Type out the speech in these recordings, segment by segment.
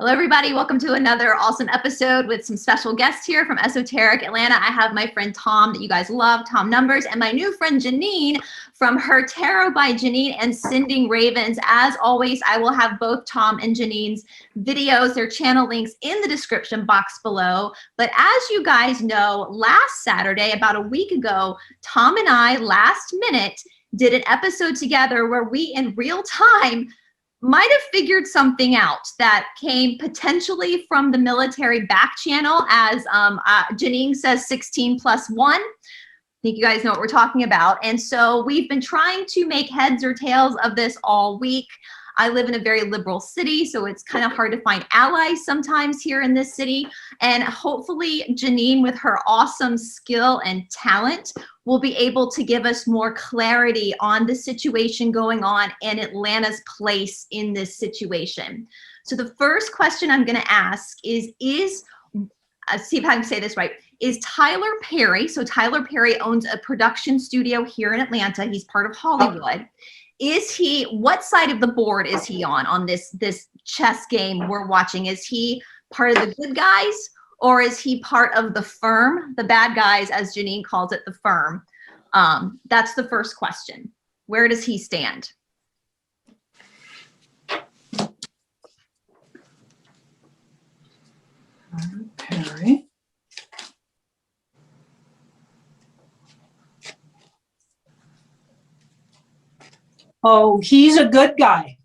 Hello, everybody. Welcome to another awesome episode with some special guests here from Esoteric Atlanta. I have my friend Tom that you guys love, Tom Numbers, and my new friend Janine from Her Tarot by Janine and Sending Ravens. As always, I will have both Tom and Janine's videos, their channel links in the description box below. But as you guys know, last Saturday, about a week ago, Tom and I, last minute, did an episode together where we, in real time, might have figured something out that came potentially from the military back channel, as Janine says 16 plus 1. I think you guys know what we're talking about. And so we've been trying to make heads or tails of this all week. I live in a very liberal city, so it's kind of hard to find allies sometimes here in this city. And hopefully Janine, with her awesome skill and talent, will be able to give us more clarity on the situation going on and Atlanta's place in this situation. So the first question I'm going to ask is see if I can say this right, is Tyler Perry, so Tyler Perry owns a production studio here in Atlanta. He's part of Hollywood. Is he, what side of the board is he on this chess game we're watching? Is he part of the good guys, or is he part of the firm, the bad guys, as Janine calls it, the firm? That's the first question. Where does he stand? Perry. Oh, he's a good guy.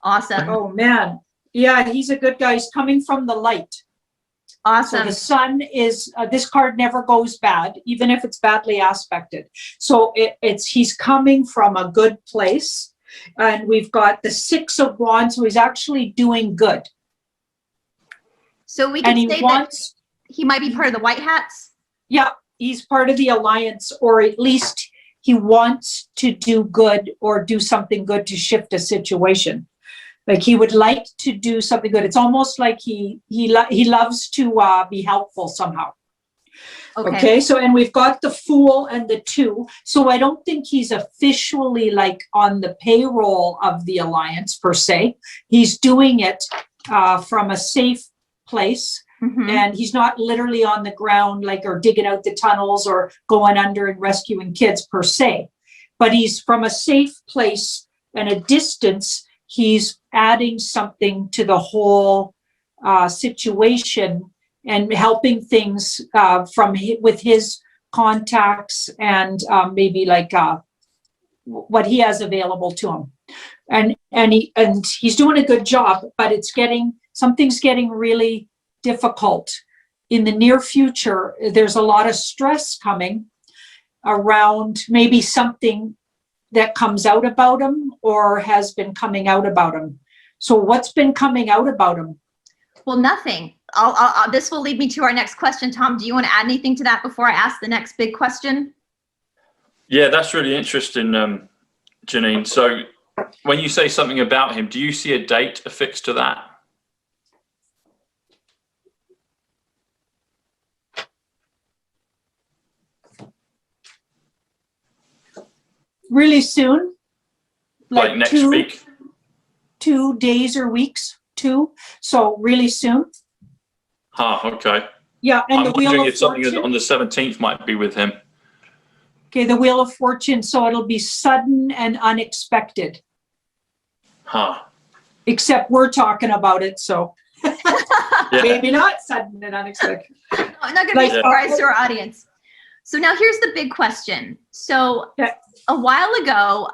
Awesome. Oh, man. Yeah, he's a good guy. He's coming from the light. Awesome. So the sun is, this card never goes bad, even if it's badly aspected. So he's coming from a good place. And we've got the 6 of Wands, so he's actually doing good. So we can say that he might be part of the White Hats? Yeah, he's part of the alliance, or at least he wants to do good or do something good to shift a situation. Like he would like to do something good. It's almost like he loves to be helpful somehow. Okay. So, and we've got the Fool and the 2. So I don't think he's officially like on the payroll of the alliance per se. He's doing it from a safe place. Mm-hmm. And he's not literally on the ground, like, or digging out the tunnels or going under and rescuing kids per se, but he's from a safe place and a distance. He's adding something to the whole situation and helping things with his contacts and maybe like what he has available to him. And he's doing a good job, but something's getting really difficult in the near future. There's a lot of stress coming around maybe something that comes out about him or has been coming out about him. So what's been coming out about him? Well, nothing. This will lead me to our next question. Tom, do you want to add anything to that before I ask the next big question? Yeah, that's really interesting, Janine. So when you say something about him, do you see a date affixed to that? Really soon, like next week, 2 days or weeks, 2. So really soon. Okay. Yeah, and I'm wondering if something on the 17th might be with him. Okay, the Wheel of Fortune. So it'll be sudden and unexpected. Except we're talking about it, so maybe not sudden and unexpected. I'm not going to be surprised to our audience. So now here's the big question. So a while ago,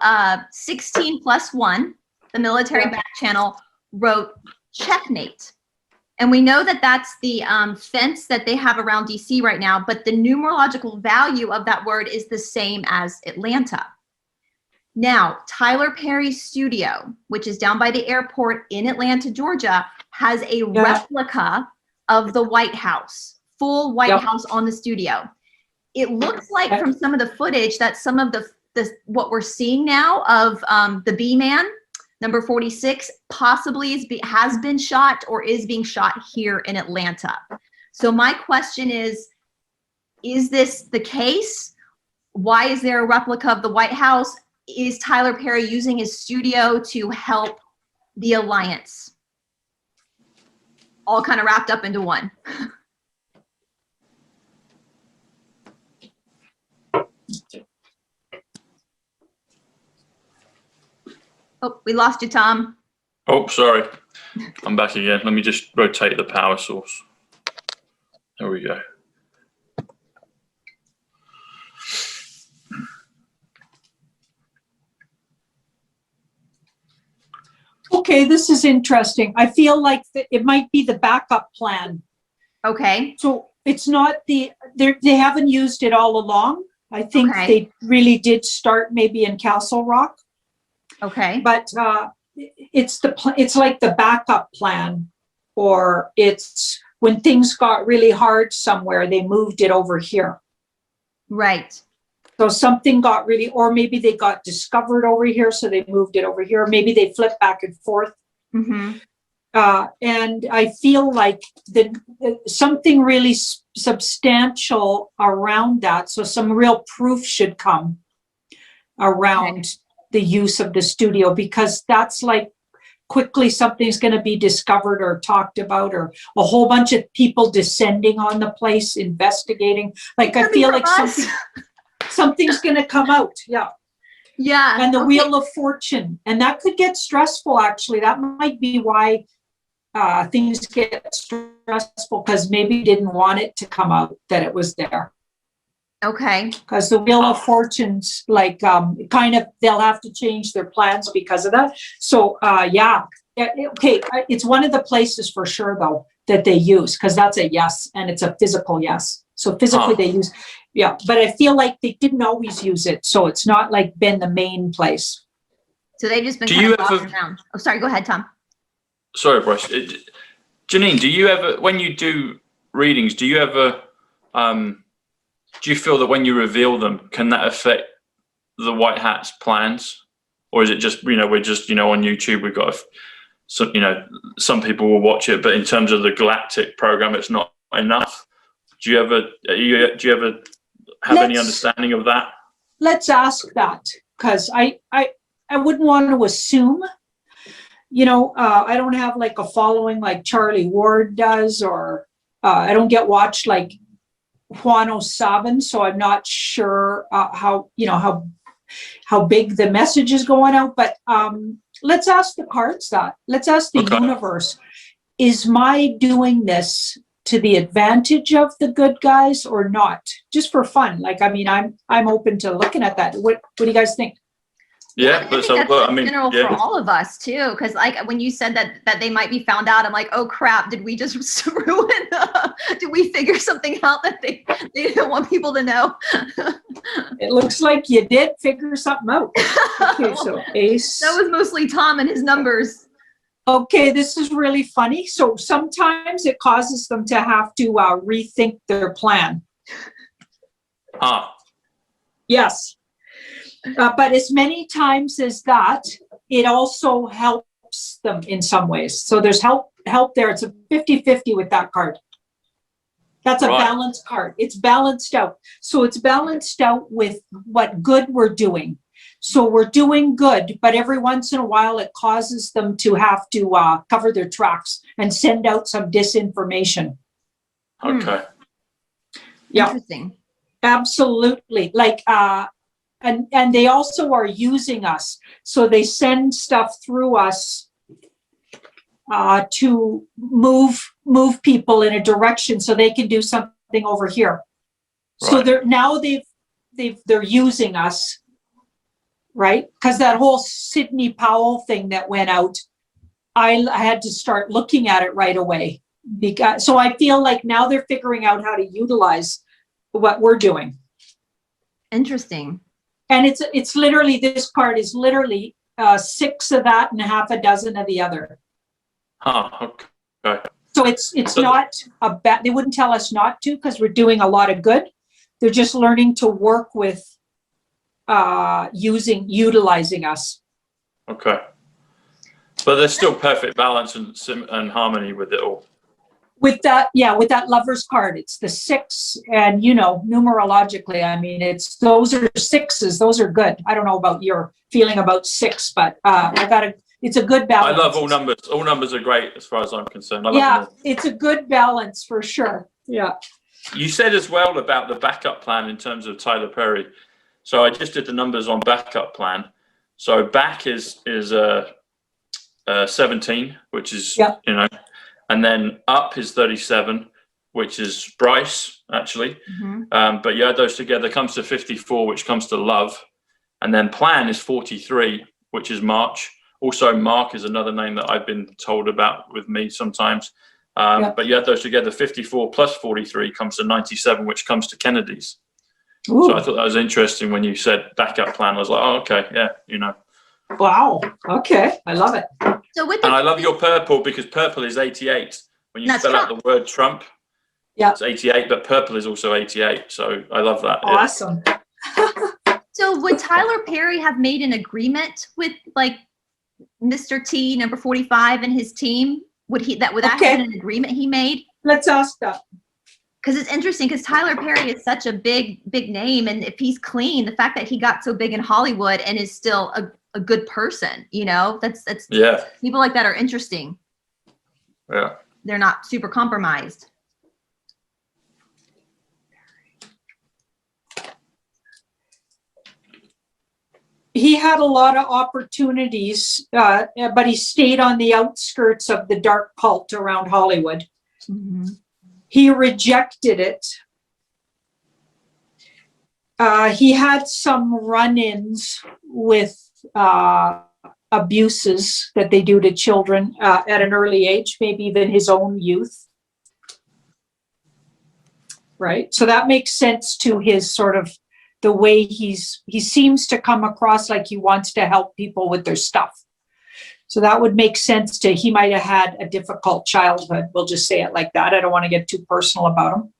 16 plus 1, the military back channel, wrote checkmate. And we know that that's the fence that they have around DC right now, but the numerological value of that word is the same as Atlanta. Now, Tyler Perry's studio, which is down by the airport in Atlanta, Georgia, has a replica of the White House, full White House on the studio. It looks like from some of the footage that some of the what we're seeing now of the B-Man, number 46, possibly has been shot or is being shot here in Atlanta. So my question is this the case? Why is there a replica of the White House? Is Tyler Perry using his studio to help the Alliance. All kind of wrapped up into one. Oh, we lost you, Tom. Oh, sorry. I'm back again. Let me just rotate the power source. There we go. Okay, this is interesting. I feel like it might be the backup plan. Okay. So it's not they haven't used it all along. I think Okay. they really did start maybe in Castle Rock, Okay. but it's like the backup plan, or it's when things got really hard somewhere, they moved it over here. Right. So something got really, or maybe they got discovered over here, so they moved it over here. Maybe they flipped back and forth. Mm-hmm. And I feel like something really substantial around that. So some real proof should come around the use of the studio, because that's like quickly something's going to be discovered or talked about, or a whole bunch of people descending on the place, investigating. Like I feel like something's going to come out. Yeah. Yeah. And the Wheel of Fortune. And that could get stressful, actually. That might be why things get stressful, because maybe didn't want it to come out that it was there. Okay. Because the Wheel of Fortune's like kind of, they'll have to change their plans because of that. So yeah. Okay. It's one of the places for sure, though, that they use, because that's a yes, and it's a physical yes. So physically they use, yeah. But I feel like they didn't always use it, so it's not like been the main place. So they've just been kind of walking around. Oh, sorry. Go ahead, Tom. Sorry, Bryce. Janine, do you ever, when you do readings, do you ever, do you feel that when you reveal them, can that affect the White Hat's plans? Or is it just, we're just, on YouTube, we've got, some people will watch it, but in terms of the galactic program, it's not enough. Do you ever have any understanding of that? Let's ask that, because I wouldn't want to assume. I don't have like a following like Charlie Ward does, or I don't get watched like Juan O'Sabin, so I'm not sure how big the message is going out. But let's ask the cards that. Let's ask the universe: is my doing this to the advantage of the good guys or not? Just for fun. Like, I mean, I'm open to looking at that. What do you guys think? Yeah, but so that's I mean, general for all of us too. Because like when you said that they might be found out, I'm like, oh crap! Did we just ruin? Did we figure something out that they don't want people to know? It looks like you did figure something out. Okay, so Ace. That was mostly Tom and his numbers. Okay, this is really funny. So sometimes it causes them to have to rethink their plan. Yes. But as many times as that, it also helps them in some ways. So there's help there. It's a 50-50 with that card. That's a balanced card. It's balanced out. So it's balanced out with what good we're doing. So we're doing good, but every once in a while it causes them to have to cover their tracks and send out some disinformation. Okay. Yeah. Interesting. Absolutely. Like, and they also are using us. So they send stuff through us to move people in a direction so they can do something over here. So they're using us, right? Because that whole Sidney Powell thing that went out, I had to start looking at it right away. So I feel like now they're figuring out how to utilize what we're doing. Interesting. And it's literally, this card is literally 6 of that and half a dozen of the other. Okay. So it's not a bad, they wouldn't tell us not to, because we're doing a lot of good. They're just learning to work with utilizing us. Okay. But there's still perfect balance and harmony with it all. With that lover's card, it's the 6, and numerologically, I mean, those are 6s. Those are good. I don't know about your feeling about 6, but I got a it's a good I balance. love all numbers. All numbers are great as far as I'm concerned. I love Yeah, them all. it's a good balance for sure. Yeah. You said as well about the backup plan in terms of Tyler Perry. So I just did the numbers on backup plan. So back is 17, which is, Yeah. you know, and then up is 37, which is Bryce, actually. But you add those together, comes to 54, which comes to Love. And then plan is 43, which is March. Also, Mark is another name that I've been told about with me sometimes. But you add those together, 54 plus 43 comes to 97, which comes to Kennedy's. Ooh. So I thought that was interesting when you said backup plan. I was like, oh, okay, yeah, you know. Wow. Okay. I love it. So with And I love your purple because purple is 88. When you That's spell out Trump. the word Trump, Yeah. it's 88, but purple is also 88. So I love that. Awesome. So would Tyler Perry have made an agreement with like Mr. T, number 45, and his team? Would that have been an agreement he made? Let's ask that. Because it's interesting because Tyler Perry is such a big name, and if he's clean, the fact that he got so big in Hollywood and is still a good person, you know, that's Yeah. people like that are interesting. Yeah. They're not super compromised. He had a lot of opportunities, but he stayed on the outskirts of the dark cult around Hollywood. He rejected it. He had some run-ins with abuses that they do to children at an early age, maybe even his own youth. Right? So that makes sense to his sort of the way he seems to come across like he wants to help people with their stuff. So that would make sense to, he might have had a difficult childhood. We'll just say it like that. I don't want to get too personal about him.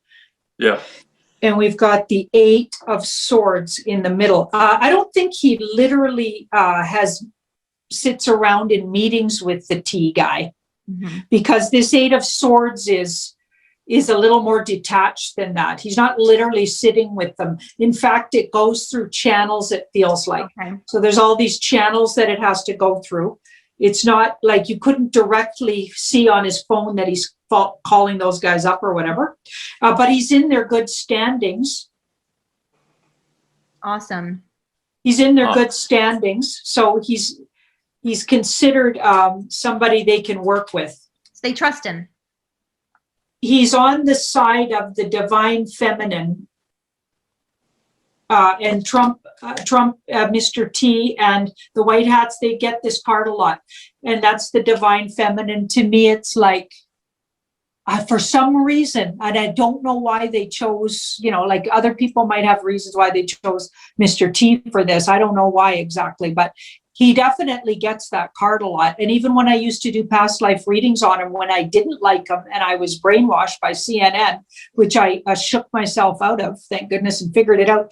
Yeah. And we've got the 8 of Swords in the middle. I don't think he literally sits around in meetings with the T guy, because this 8 of Swords is a little more detached than that. He's not literally sitting with them. In fact, it goes through channels, it feels like. Okay. So there's all these channels that it has to go through. It's not like you couldn't directly see on his phone that he's calling those guys up or whatever. But he's in their good standings. Awesome. He's in their good standings. So he's considered somebody they can work with. So they trust him. He's on the side of the divine feminine, and Trump, Mr. T, and the White Hats, they get this card a lot, and that's the divine feminine. To me, it's like, for some reason, and I don't know why they chose, you know, like other people might have reasons why they chose Mr. T for this. I don't know why exactly, but he definitely gets that card a lot. And even when I used to do past life readings on him, when I didn't like him and I was brainwashed by CNN, which I shook myself out of, thank goodness, and figured it out.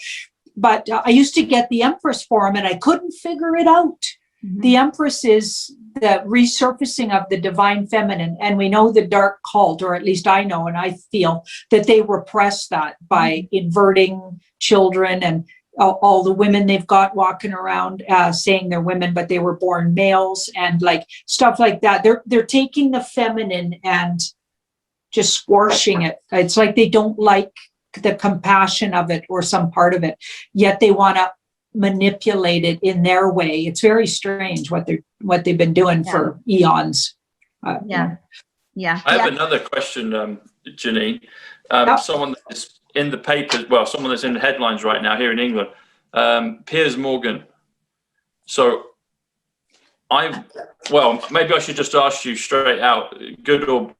But I used to get the Empress for him and I couldn't figure it out. The Empress is the resurfacing of the divine feminine. And we know the dark cult, or at least I know, and I feel that they repress that by inverting children and all the women they've got walking around saying they're women, but they were born males, and like stuff like that. They're taking the feminine and just squashing it. It's like they don't like the compassion of it or some part of it, yet they want to manipulate it in their way. It's very strange what they've been doing for eons. Yeah. I have another question, Janine. Someone that is in the papers, well, someone that's in the headlines right now here in England, Piers Morgan. So maybe I should just ask you straight out, good or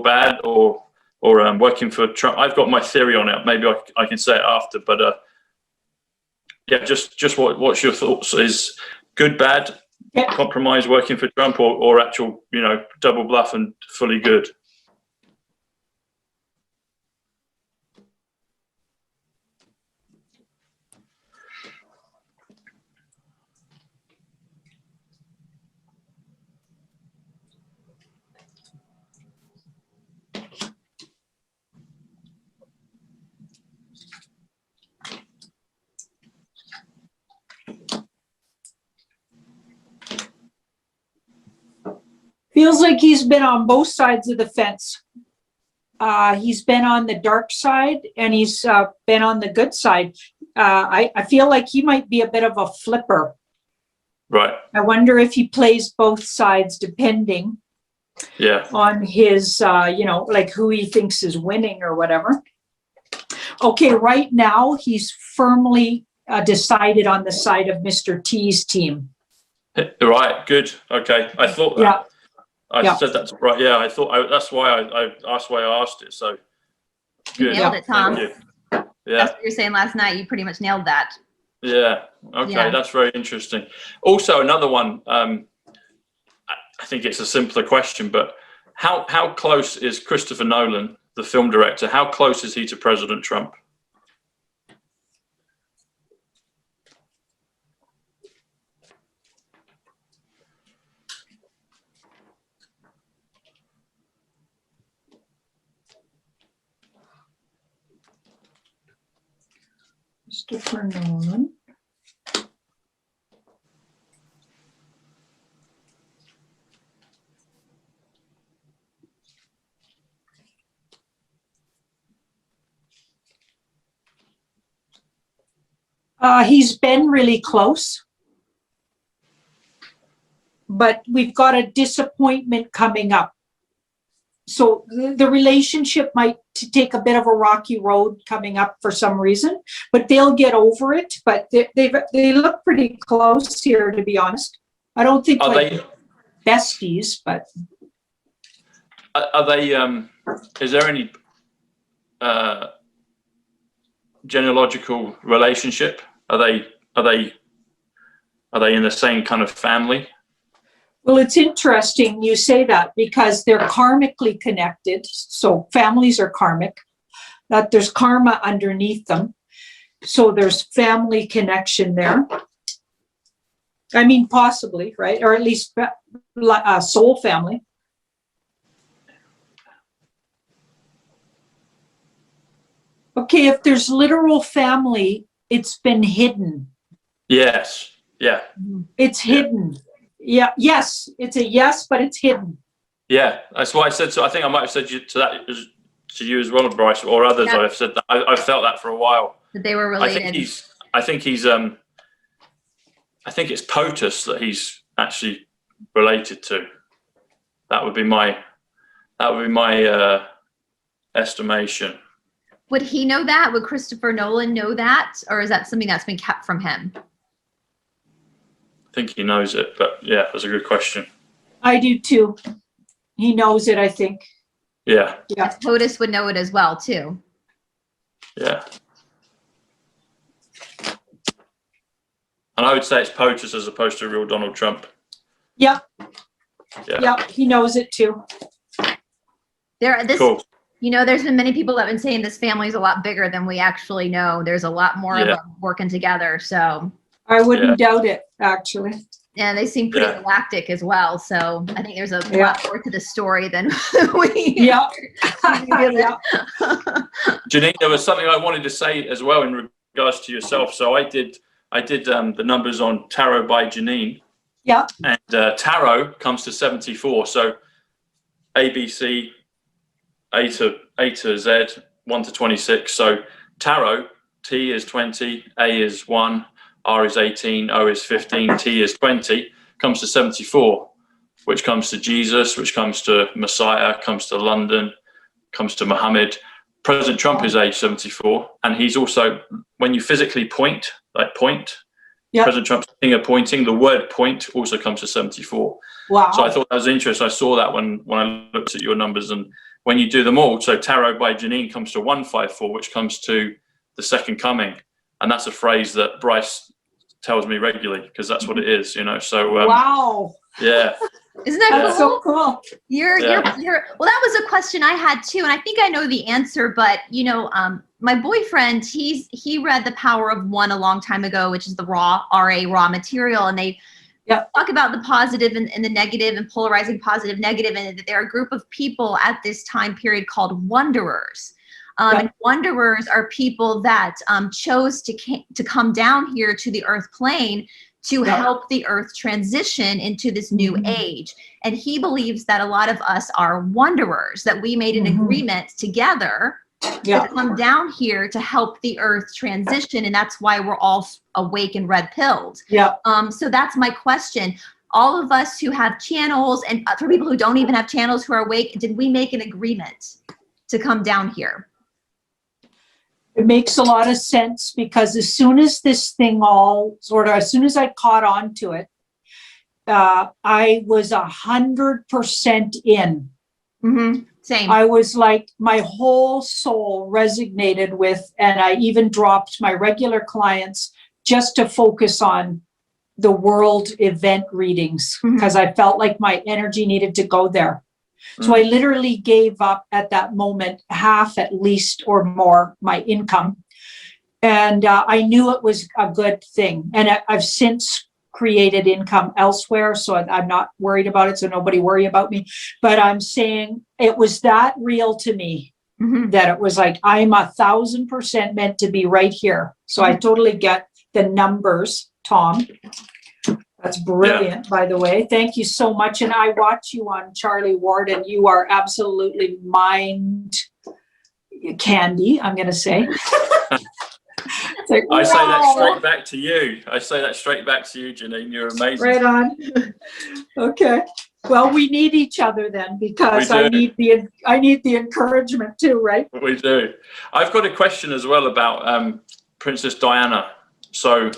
bad, or working for Trump. I've got my theory on it. Maybe I can say it after, but just what's your thoughts? Is good, bad, compromise, working for Trump, or actual, you know, double bluff and fully good? Feels like he's been on both sides of the fence. He's been on the dark side and he's been on the good side. I feel like he might be a bit of a flipper. Right. I wonder if he plays both sides depending on his, like who he thinks is winning or whatever. Okay, right now he's firmly decided on the side of Mr. T's team. Right, good. Okay, I thought that. Yeah. I said that's right. Yeah, I thought that's why I asked it. So You nailed it, Tom. Thank you. Yeah. That's what you were saying last night. You pretty much nailed that. Yeah. Okay, that's very interesting. Also, another one. I think it's a simpler question, but how close is Christopher Nolan, the film director? How close is he to President Trump? Christopher Nolan. He's been really close, but we've got a disappointment coming up. So the relationship might take a bit of a rocky road coming up for some reason, but they'll get over it. But they look pretty close here, to be honest. I don't think besties, but are they? Is there any genealogical relationship? Are they in the same kind of family? well, it's interesting you say that because they're karmically connected. So families are karmic, that there's karma underneath them. So there's family connection there. I mean, possibly, right? Or at least soul family. Okay, if there's literal family, it's been hidden. Yes. Yeah. It's hidden. Yeah. Yes. It's a yes, but it's hidden. Yeah. That's why I said so. I think I might have said to you as well, Bryce, or others. Yeah. I've said that. I've felt that for a while. That they were related. I think it's POTUS that he's actually related to. That would be my estimation. Would he know that? Would Christopher Nolan know that? Or is that something that's been kept from him? I think he knows it, but yeah, that's a good question. I do too. He knows it, I think. Yeah. Yeah. POTUS would know it as well, too. Yeah. And I would say it's POTUS as opposed to real Donald Trump. Yeah. Yeah. Yeah, he knows it too. Cool. You know, there's been many people that have been saying this family is a lot bigger than we actually know. There's a lot more of them working together. So I wouldn't doubt it, actually. Yeah, they seem pretty galactic as well. So I think there's a lot more to the story than we. Yeah. Janine, there was something I wanted to say as well in regards to yourself. So I did the numbers on Tarot by Janine. Yeah. And tarot comes to 74. So ABC, A to Z, 1 to 26. So tarot, T is 20, A is 1, R is 18, O is 15, T is 20, comes to 74, which comes to Jesus, which comes to Messiah, comes to London, comes to Muhammad. President Trump is age 74, and he's also, when you physically point, President Trump's finger pointing, the word point also comes to 74. Wow. So I thought that was interesting. I saw that when I looked at your numbers, and when you do them all, so Tarot by Janine comes to 154, which comes to the second coming. And that's a phrase that Bryce tells me regularly because that's what it is, you know. So wow. Yeah. Isn't that That's so cool? You're well, that was a question I had too, and I think I know the answer, but you know, my boyfriend, he read The Power of One a long time ago, which is the raw material, and they talk about the positive and the negative and polarizing positive, negative, and that there are a group of people at this time period called wanderers. And wanderers are people that chose to come down here to the earth plane to Yeah. help the earth transition into this new age. And he believes that a lot of us are wanderers, that we made an agreement together Yeah. to come down here to help the earth transition. And that's why we're all awake and red pilled. Yeah. So that's my question. All of us who have channels, and for people who don't even have channels who are awake, did we make an agreement to come down here? It makes a lot of sense, because as soon as this thing as soon as I caught on to it, I was 100% in. Same. I was like, my whole soul resonated with, and I even dropped my regular clients just to focus on the world event readings, because I felt like my energy needed to go there. So I literally gave up at that moment half at least or more my income. And I knew it was a good thing. And I've since created income elsewhere, so I'm not worried about it. So nobody worry about me. But I'm saying it was that real to me that it was like, I'm 1,000% meant to be right here. So I totally get the numbers, Tom. That's brilliant, by the way. Thank you so much. And I watch you on Charlie Ward, and you are absolutely mind candy, I'm going to say. It's like, I say that wow. straight back to you. I say that straight back to you, Janine. You're amazing. Right on. Okay. Well, we need each other then, because I need the encouragement too, right? We do. I've got a question as well about Princess Diana. So,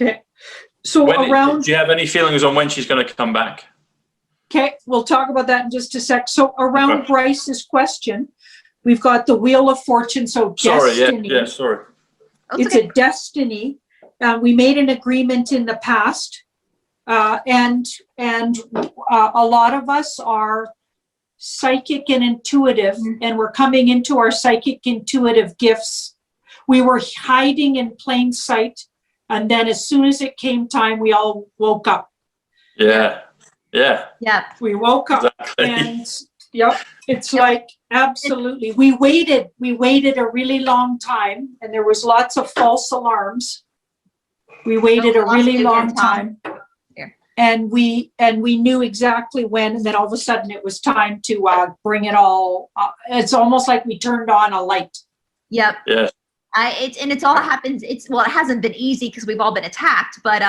Okay. So do you have any feelings on when she's going to come back? Okay, we'll talk about that in just a sec. So around Bryce's question, we've got the Wheel of Fortune. So destiny. Sorry. It's a destiny. We made an agreement in the past, and a lot of us are psychic and intuitive, and we're coming into our psychic intuitive gifts. We were hiding in plain sight. And then as soon as it came time, we all woke up. Yeah. We woke up and it's like, absolutely. We waited a really long time, and there was lots of false alarms. We waited a really long time. And we knew exactly when, and then all of a sudden it was time to bring it all. It's almost like we turned on a light. Yeah. It's all happens. It hasn't been easy because we've all been attacked, but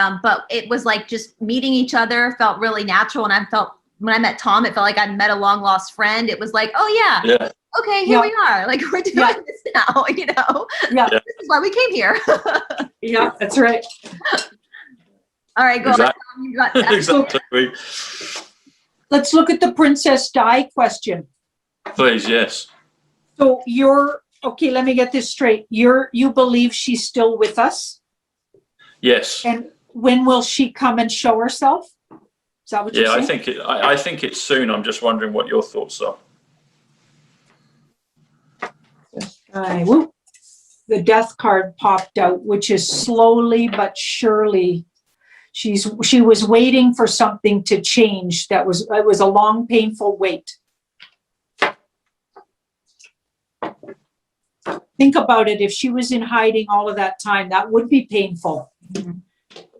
it was like just meeting each other felt really natural. And when I met Tom, it felt like I'd met a long lost friend. It was like, oh yeah. Okay, here we are. Like, we're doing this now, you know? This is why we came here. Yeah, that's right. All right, go Exactly. on. You got that. Exactly. Let's look at the Princess Di question. Please, yes. So okay, let me get this straight. You believe she's still with us? Yes. And when will she come and show herself? Is that what you're saying? I think it's soon. I'm just wondering what your thoughts are. The death card popped out, which is slowly but surely. She was waiting for something to change. It was a long, painful wait. Think about it. If she was in hiding all of that time, that would be painful.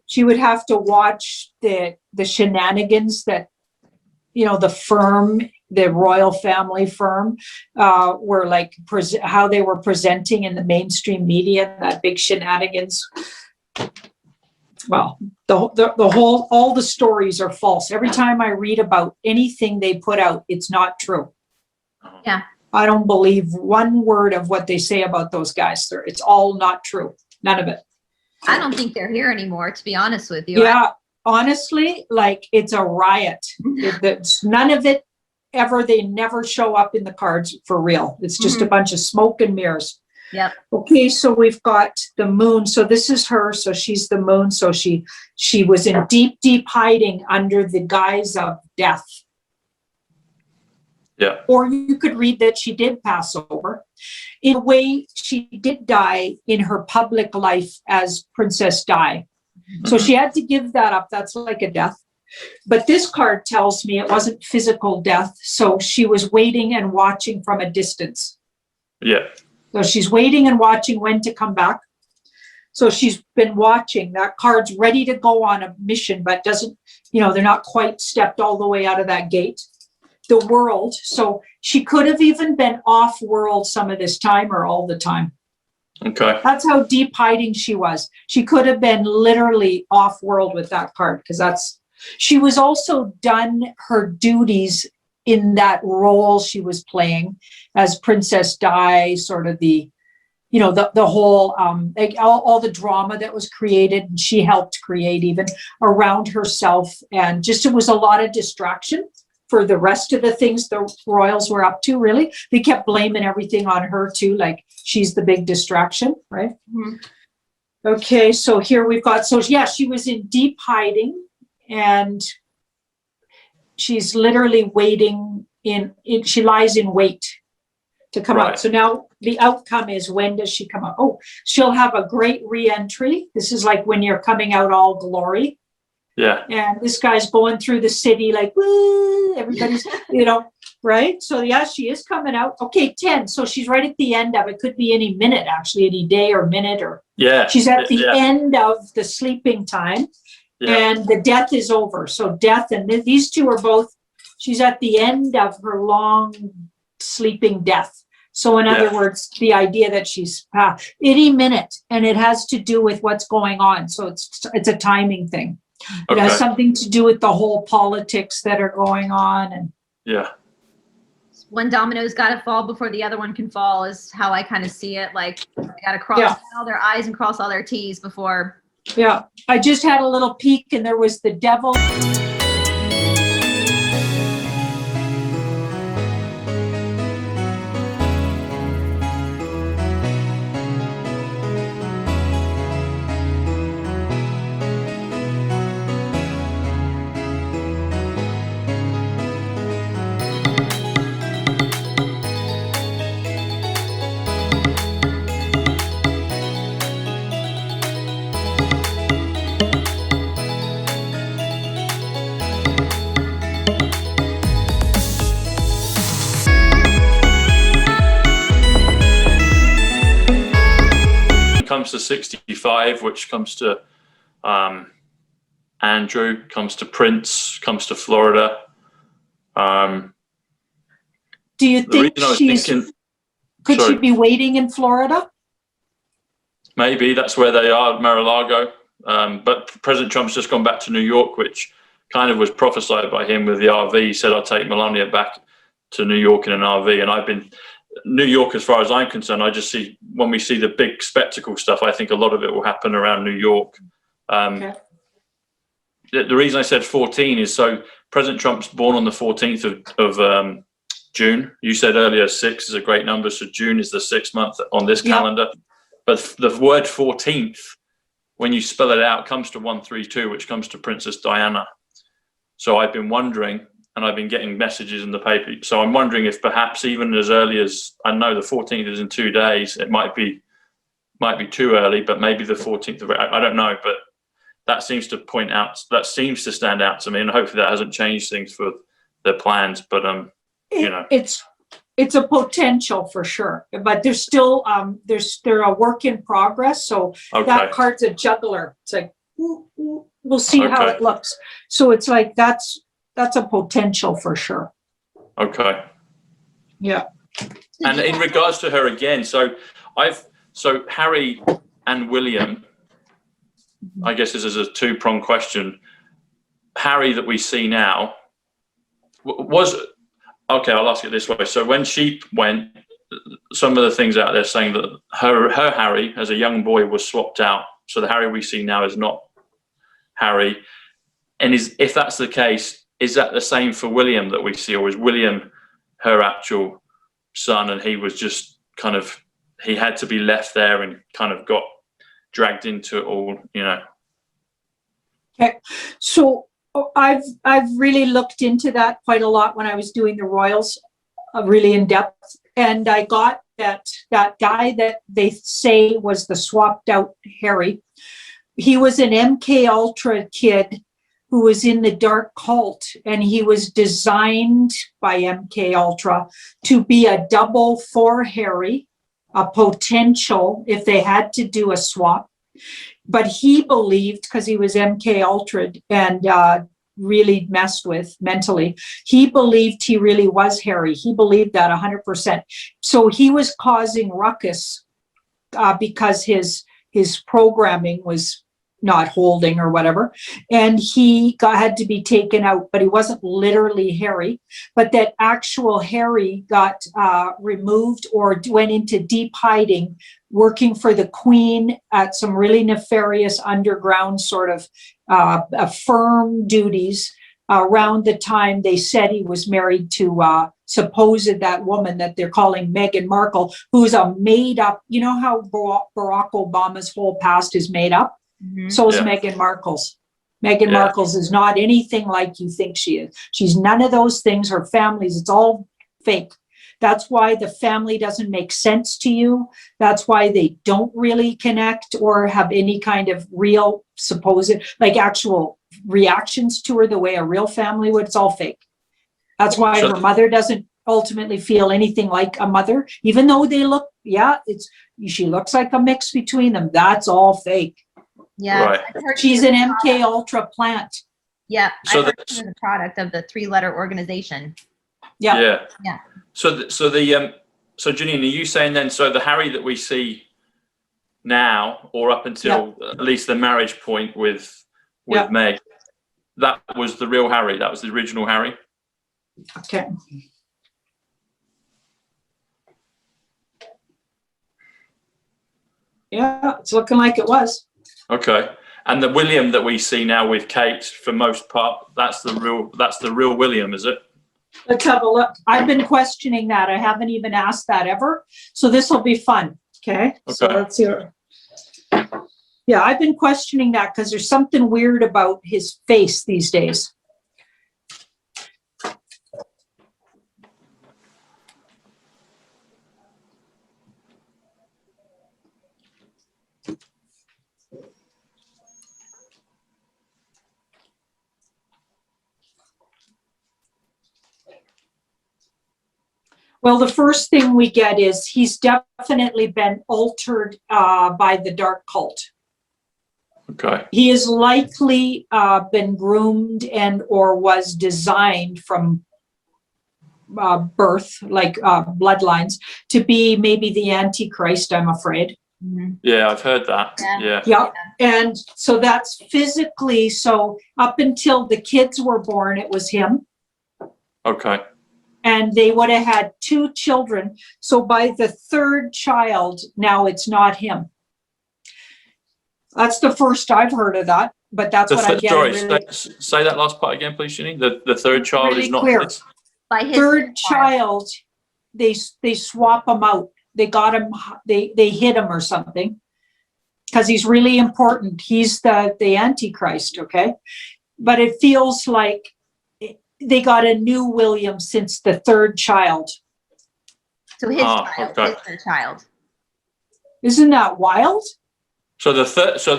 She would have to watch the shenanigans that, the firm, the royal family firm, were like, how they were presenting in the mainstream media, that big shenanigans. Well, all the stories are false. Every time I read about anything they put out, it's not true. Yeah. I don't believe one word of what they say about those guys. It's all not true. None of it. I don't think they're here anymore, to be honest with you. Yeah, honestly, like, it's a riot. None of it ever. They never show up in the cards for real. It's just a bunch of smoke and mirrors. Yep. Okay, so we've got the moon. So this is her. So she's the moon. So she was in deep, deep hiding under the guise of death. Yeah. Or you could read that she did pass over. In a way, she did die in her public life as Princess Di. So she had to give that up. That's like a death. But this card tells me it wasn't physical death. So she was waiting and watching from a distance. Yeah. So she's waiting and watching when to come back. So she's been watching. That card's ready to go on a mission, but doesn't, they're not quite stepped all the way out of that gate. The World. So she could have even been off world some of this time or all the time. Okay. That's how deep hiding she was. She could have been literally off world with that card, because she was also done her duties in that role she was playing as Princess Di, sort of the whole, like all the drama that was created, and she helped create even around herself. And just, it was a lot of distraction for the rest of the things the royals were up to, really. They kept blaming everything on her too, like she's the big distraction, right? Mm-hmm. Okay, so here we've got, she was in deep hiding, and she's literally waiting she lies in wait to come out. So now the outcome is, when does she come out? Oh, she'll have a great re-entry. This is like when you're coming out all glory. Yeah. And this guy's going through the city like, woo, everybody's, right? So yeah, she is coming out. Okay, 10. So she's right at the end of it. Could be any minute, actually, any day or minute, or she's at the end of the sleeping time. Yeah. And the death is over. So death, and these two are both, she's at the end of her long sleeping death. So in other words, the idea that she's any minute, and it has to do with what's going on. So it's a timing thing. It has something to do with the whole politics that are going on. And one domino's got to fall before the other one can fall, is how I kind of see it. Like, they got to cross all their I's and cross all their T's before. Yeah, I just had a little peek, and there was the devil. Comes to 65, which comes to Andrew, comes to Prince, comes to Florida. Do you think could she be waiting in Florida? Maybe that's where they are, Mar-a-Lago. But President Trump's just gone back to New York, which kind of was prophesied by him with the RV. He said, I'll take Melania back to New York in an RV. And New York, as far as I'm concerned, I just see, when we see the big spectacle stuff, I think a lot of it will happen around New York. The reason I said 14 is, so President Trump's born on the 14th of June. You said earlier 6 is a great number, so June is the 6th month on this calendar. But the word 14th, when you spell it out, comes to 132, which comes to Princess Diana. So I've been wondering, and I've been getting messages in the paper. So I'm wondering if perhaps even as early as, I know the 14th is in 2 days, it might be too early, but maybe the 14th of, I don't know, but that seems to stand out to me, and hopefully that hasn't changed things for their plans. But it's a potential for sure, but there's still they're a work in progress. So that card's a juggler. It's like, we'll see how it looks. So it's like that's a potential for sure. Okay. Yeah. And in regards to her again, so Harry and William, I guess this is a two-pronged question. Harry that we see now I'll ask it this way. So when she went, some of the things out there saying that her Harry as a young boy was swapped out. So the Harry we see now is not Harry. And if that's the case, is that the same for William that we see, or is William her actual son and he was just kind of, he had to be left there and kind of got dragged into it all, Okay. So I've really looked into that quite a lot when I was doing the Royals, really in depth. And I got that guy that they say was the swapped out Harry. He was an MK Ultra kid who was in the dark cult, and he was designed by MK Ultra to be a double for Harry, a potential if they had to do a swap. But he believed, because he was MK Ultra'd and really messed with mentally, he believed he really was Harry. He believed that 100%. So he was causing ruckus because his programming was not holding or whatever, and he had to be taken out, but he wasn't literally Harry, but that actual Harry got removed or went into deep hiding, working for the Queen at some really nefarious underground sort of firm duties around the time they said he was married to supposed that woman that they're calling Meghan Markle, who's a made up, you know how Barack Obama's whole past is made up? Mm-hmm. So is Meghan Markle's. Meghan Markle's is not anything like you think she is. She's none of those things. Her family's, it's all fake. That's why the family doesn't make sense to you. That's why they don't really connect or have any kind of real supposed, like actual reactions to her the way a real family would. It's all fake. That's why her mother doesn't ultimately feel anything like a mother, even though they look, she looks like a mix between them. That's all fake. Yeah, right. She's an MK Ultra plant. Yeah, so I heard she was a product of the 3-letter organization. Yeah. So Janine, are you saying then, so the Harry that we see now, or up until at least the marriage point with Meg, that was the real Harry? That was the original Harry? Okay. Yeah, it's looking like it was. Okay. And the William that we see now with Kate, for most part, that's the real William, is it? Let's have a look. I've been questioning that. I haven't even asked that ever. So this will be fun. Okay. So let's see. Yeah, I've been questioning that because there's something weird about his face these days. Well, the first thing we get is he's definitely been altered by the dark cult. Okay. He has likely been groomed and or was designed from birth, like bloodlines, to be maybe the Antichrist, I'm afraid. Mm-hmm. Yeah, I've heard that. Yeah. And so that's physically, so up until the kids were born, it was him. Okay. And they would have had 2 children. So by the 3rd child, now it's not him. That's the first I've heard of that, but that's what I'm getting. Sorry, say that last part again, please, Janine. The 3rd child really is not clear. his. By his 3rd child, they swap him out. They got him, they hit him or something because he's really important. He's the Antichrist, okay? But it feels like they got a new William since the 3rd child. So his child, okay. his 3rd child. Isn't that wild? So the third, so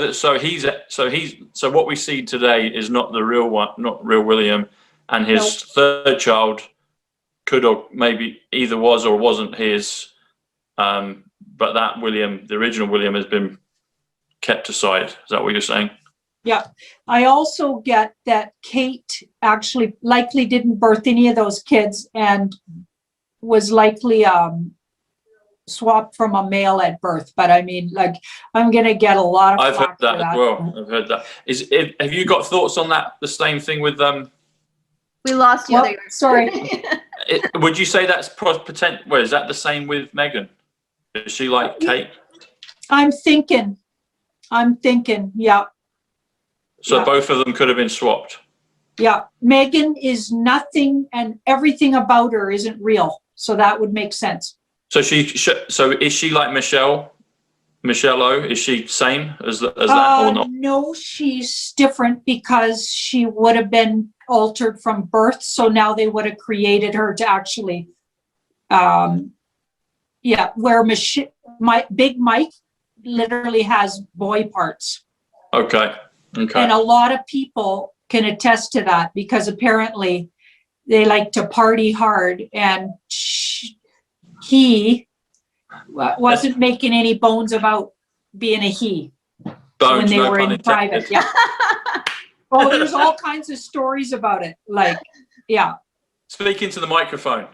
what we see today is not the real one, not real William, and his 3rd child could or maybe either was or wasn't his, but that William, the original William, has been kept aside. Is that what you're saying? Yeah. I also get that Kate actually likely didn't birth any of those kids and was likely swapped from a male at birth. But I mean, like, I'm going to get a lot of I've heard flack for that as well. I've heard that. Have you got thoughts on that? The same thing with We lost you. Well, sorry. Would you say that's potential? Well, is that the same with Meghan? Is she like Kate? I'm thinking, yeah. So both of them could have been swapped. Yeah. Meghan is nothing and everything about her isn't real. So that would make sense. So so is she like Michelle O? Is she same as that or not? No, she's different because she would have been altered from birth. So now they would have created her to actually, where Big Mike literally has boy parts. Okay. And a lot of people can attest to that because apparently they like to party hard and he wasn't making any bones about being a he. Don't, when they no were pun in private. intended. Yeah. Oh, there's all kinds of stories about it. Like, yeah. Speaking to the microphone.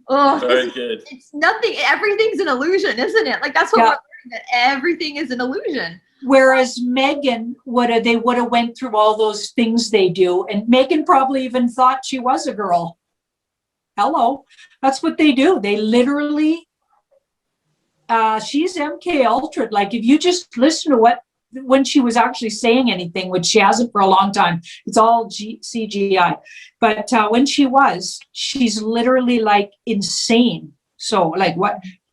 Oh, Very good. it's nothing. Everything's an illusion, isn't it? Like that's what Yeah. we're learning, that everything is an illusion. Whereas Megan would have went through all those things they do, and Megan probably even thought she was a girl. Hello, that's what they do. They literally, she's MK Ultra. Like if you just listen to when she was actually saying anything, which she hasn't for a long time, it's all CGI. But when she's literally like insane. So like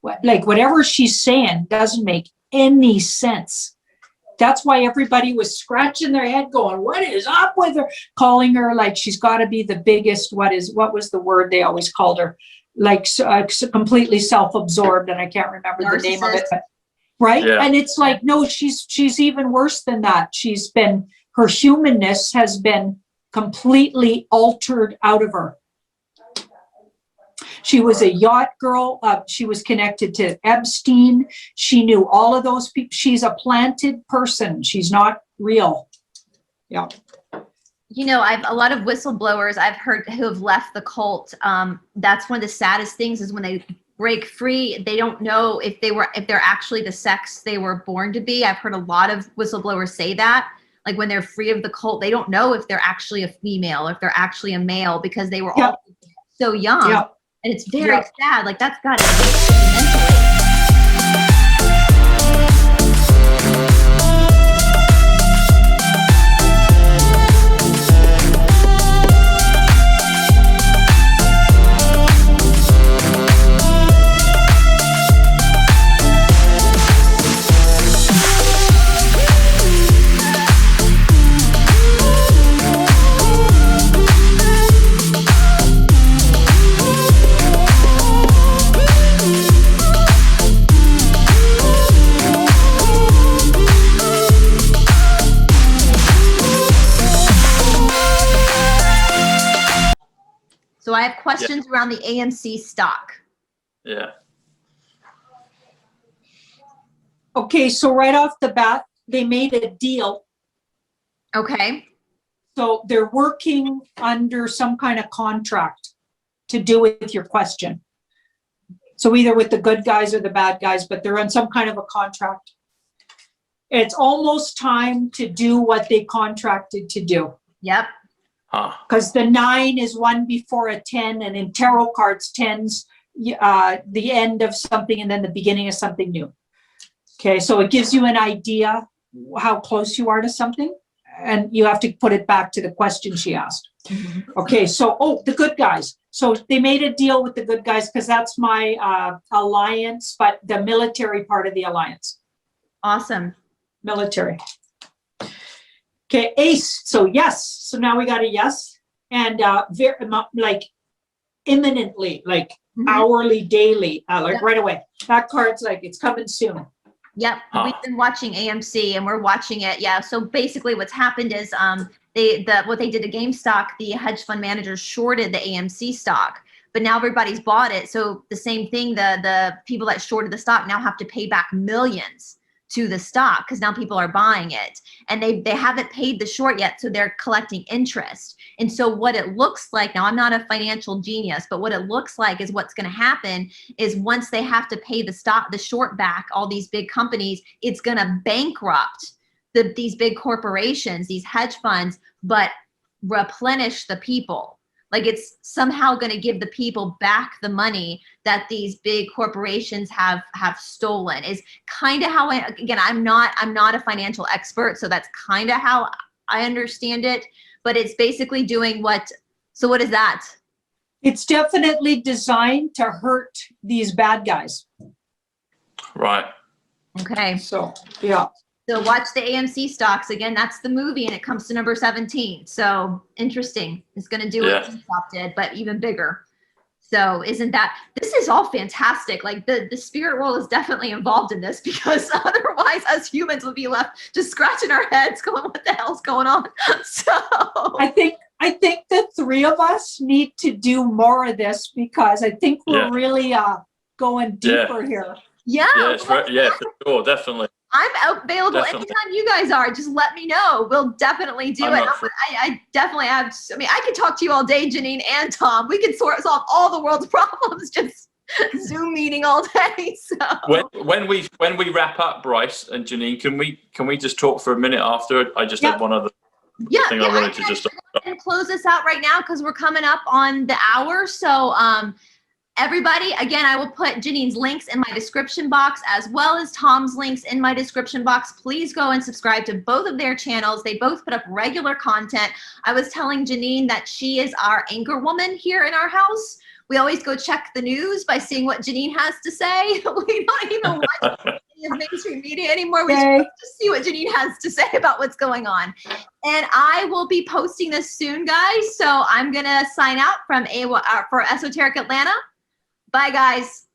whatever she's saying doesn't make any sense. That's why everybody was scratching their head going, what is up with her? Calling her like she's got to be the biggest, what was the word they always called her? Like completely self-absorbed, and I can't remember the name of it. But, right? Yeah. And it's like, no, she's even worse than that. Her humanness has been completely altered out of her. She was a yacht girl. She was connected to Epstein. She knew all of those people. She's a planted person. She's not real. Yeah. You know, a lot of whistleblowers I've heard who have left the cult. That's one of the saddest things is when they break free, they don't know if they're actually the sex they were born to be. I've heard a lot of whistleblowers say that. Like when they're free of the cult, they don't know if they're actually a female or if they're actually a male because they were all so young. Yeah. And it's very sad. Like that's got to be mentally. So I have questions around the AMC stock. Yeah. Okay, so right off the bat, they made a deal. Okay. So they're working under some kind of contract to do with your question. So either with the good guys or the bad guys, but they're on some kind of a contract. It's almost time to do what they contracted to do. Yep. Because the 9 is one before a 10, and in tarot cards, 10's the end of something and then the beginning of something new. Okay, so it gives you an idea how close you are to something, and you have to put it back to the question she asked. Okay, so, the good guys. So they made a deal with the good guys because that's my alliance, but the military part of the alliance. Awesome. Military. Okay, ace. So yes. So now we got a yes, and very like imminently, like hourly, daily, like right away. That card's like it's coming soon. Yep, we've been watching AMC and we're watching it. Yeah. So basically, what's happened is what they did to GameStop, the hedge fund managers shorted the AMC stock, but now everybody's bought it. So the same thing, the people that shorted the stock now have to pay back millions to the stock because now people are buying it, and they haven't paid the short yet, so they're collecting interest. And so what it looks like now, I'm not a financial genius, but what it looks like is what's going to happen is once they have to pay the short back, all these big companies, it's going to bankrupt these big corporations, these hedge funds, but replenish the people. Like it's somehow going to give the people back the money that these big corporations have stolen. Is kind of how I'm not a financial expert, so that's kind of how I understand it. But it's basically doing what? So what is that? It's definitely designed to hurt these bad guys. Right. Okay. So yeah. So watch the AMC stocks. Again, that's the movie, and it comes to number 17. So interesting. It's going to do what GameStop did, but even bigger. So this is all fantastic. Like the spirit world is definitely involved in this, because otherwise us humans will be left just scratching our heads going, what the hell's going on? So I think the three of us need to do more of this, because I think we're really going deeper here. Yeah. Yeah, for sure, definitely. I'm available Definitely. anytime you guys are. Just let me know. We'll definitely do I'm it. up for it. I definitely have. I mean, I could talk to you all day, Janine and Tom. We could solve all the world's problems just Zoom meeting all day. So When we wrap up, Bryce and Janine, can we just talk for a minute after? I just had one other thing I wanted to just and close this out right now because we're coming up on the hour. So everybody, again, I will put Janine's links in my description box as well as Tom's links in my description box. Please go and subscribe to both of their channels. They both put up regular content. I was telling Janine that she is our anchor woman here in our house. We always go check the news by seeing what Janine has to say. We don't even watch any of mainstream media anymore. We just see what Janine has to say about what's going on. And I will be posting this soon, guys. So I'm going to sign out from for Esoteric Atlanta. Bye, guys.